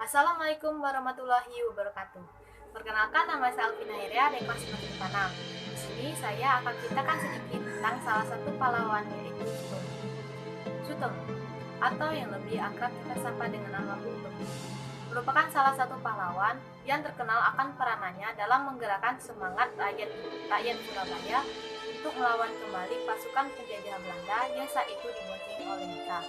Assalamualaikum warahmatullahi wabarakatuh. Perkenalkan, nama saya Alvina Heria dari kelas 9 IPA 6. Di sini saya akan ceritakan sedikit tentang salah satu pahlawan, yaitu Sutomo. Sutomo, atau yang lebih akrab kita sapa dengan nama Bung Tomo, merupakan salah satu pahlawan yang terkenal akan peranannya dalam menggerakkan semangat rakyat Surabaya untuk melawan kembali pasukan penjajah Belanda yang saat itu diboncengi oleh kita,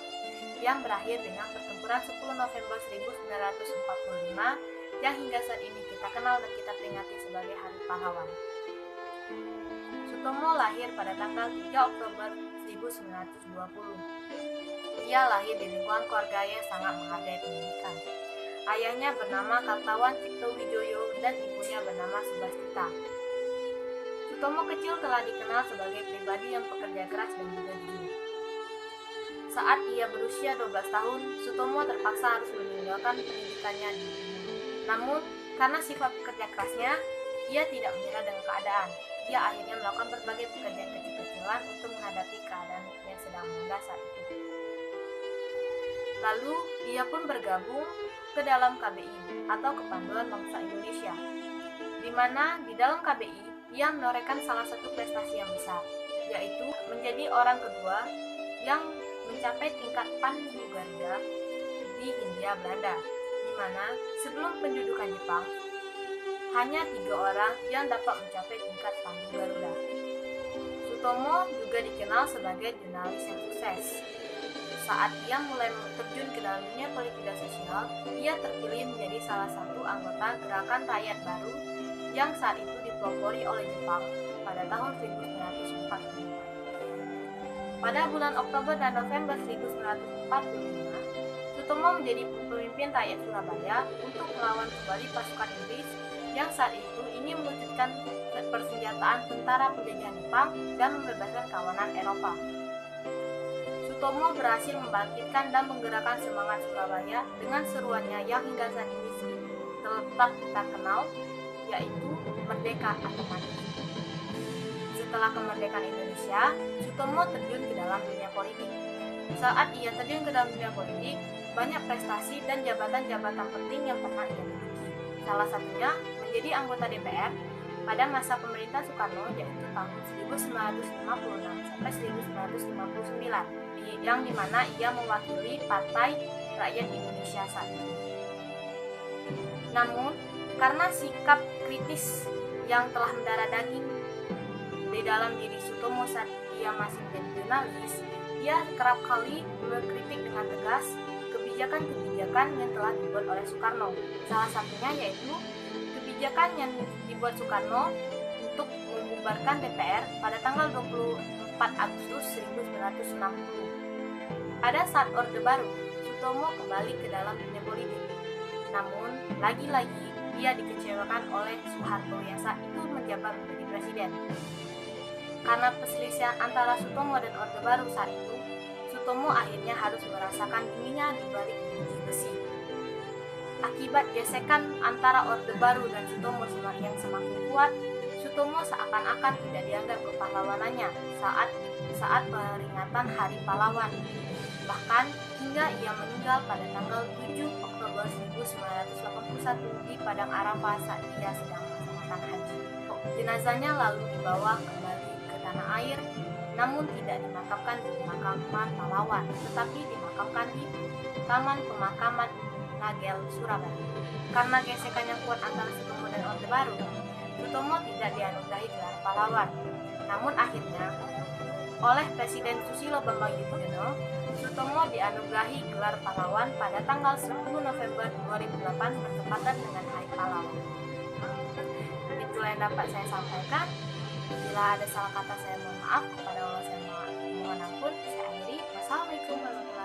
yang berakhir dengan pertempuran 10 November 1945 yang hingga saat ini kita kenal dan kita peringati sebagai Hari Pahlawan. Sutomo lahir pada tanggal 3 Oktober 1920. Ia lahir di lingkungan keluarga yang sangat menghargai pendidikan. Ayahnya bernama Kartawan Cipto Wijoyo dan ibunya bernama Subastita. Sutomo kecil telah dikenal sebagai pribadi yang pekerja keras dan juga jujur. Saat ia berusia 12 tahun, Sutomo terpaksa harus meninggalkan pendidikannya di Bengkulu. Namun, karena sifat pekerja kerasnya, ia tidak menyerah dengan keadaan. Ia akhirnya melakukan berbagai pekerjaan kecil-kecilan untuk menghadapi keadaan yang sedang melanda saat itu. Lalu, ia pun bergabung ke dalam KBI atau Kepanduan Bangsa Indonesia, di mana di dalam KBI ia menorehkan salah satu prestasi yang besar, yaitu menjadi orang kedua yang mencapai tingkat Pandu Garuda di Hindia Belanda, di mana sebelum pendudukan Jepang hanya 3 orang yang dapat mencapai tingkat Pandu Garuda. Sutomo juga dikenal sebagai jurnalis yang sukses. Saat ia mulai terjun ke dalam dunia politik dan sosial, ia terpilih menjadi salah satu anggota Gerakan Rakyat Baru yang saat itu dipelopori oleh Jepang pada tahun 1945. Pada bulan Oktober dan November 1945, Sutomo menjadi pemimpin rakyat Surabaya untuk melawan kembali pasukan Inggris yang saat itu ingin mewujudkan persenjataan tentara penjajahan Jepang dan membebaskan kawanan Eropa. Sutomo berhasil membangkitkan dan menggerakkan semangat Surabaya dengan seruannya yang hingga saat ini tetap kita kenal, yaitu Merdeka atau Mati. Setelah kemerdekaan Indonesia, Sutomo terjun ke dalam dunia politik. Saat ia terjun ke dalam dunia politik, banyak prestasi dan jabatan-jabatan penting yang pernah ia miliki. Salah satunya menjadi anggota DPR pada masa pemerintah Soekarno, yaitu tahun 1956 sampai 1959, yang dimana ia mewakili Partai Rakyat Indonesia saat itu. Namun, karena sikap kritis yang telah mendarah daging di dalam diri Sutomo saat ia masih menjadi jurnalis, ia kerap kali mengkritik dengan tegas kebijakan-kebijakan yang telah dibuat oleh Soekarno. Salah satunya yaitu kebijakan yang dibuat Soekarno untuk membubarkan DPR pada tanggal 24 Agustus 1960. Pada saat Orde Baru, Sutomo kembali ke dalam dunia politik. Namun, lagi-lagi ia dikecewakan oleh Soeharto yang saat itu menjabat menjadi presiden. Karena perselisihan antara Sutomo dan Orde Baru saat itu, Sutomo akhirnya harus merasakan dinginnya di balik jeruji besi. Akibat gesekan antara Orde Baru dan Sutomo yang semakin kuat, Sutomo seakan-akan tidak dianggap kepahlawanannya saat peringatan Hari Pahlawan. Bahkan hingga ia meninggal pada tanggal 7 Oktober 1981 di Padang Arafah saat ia sedang melaksanakan haji. Jenazahnya lalu dibawa kembali ke tanah air, namun tidak dimakamkan di pemakaman pahlawan, tetapi dimakamkan di Taman Pemakaman Nagel, Surabaya. Karena gesekan yang kuat antara Sutomo dan Orde Baru, Sutomo tidak dianugerahi gelar pahlawan. Namun akhirnya, oleh Presiden Susilo Bambang Yudhoyono, Sutomo dianugerahi gelar pahlawan pada tanggal 10 November 2008 bertepatan dengan Hari Pahlawan. Itulah yang dapat saya sampaikan. Bila ada salah kata saya mohon maaf, kepada Allah saya mohon ampun. Saya akhiri. Wassalamualaikum warahmatullahi wabarakatuh.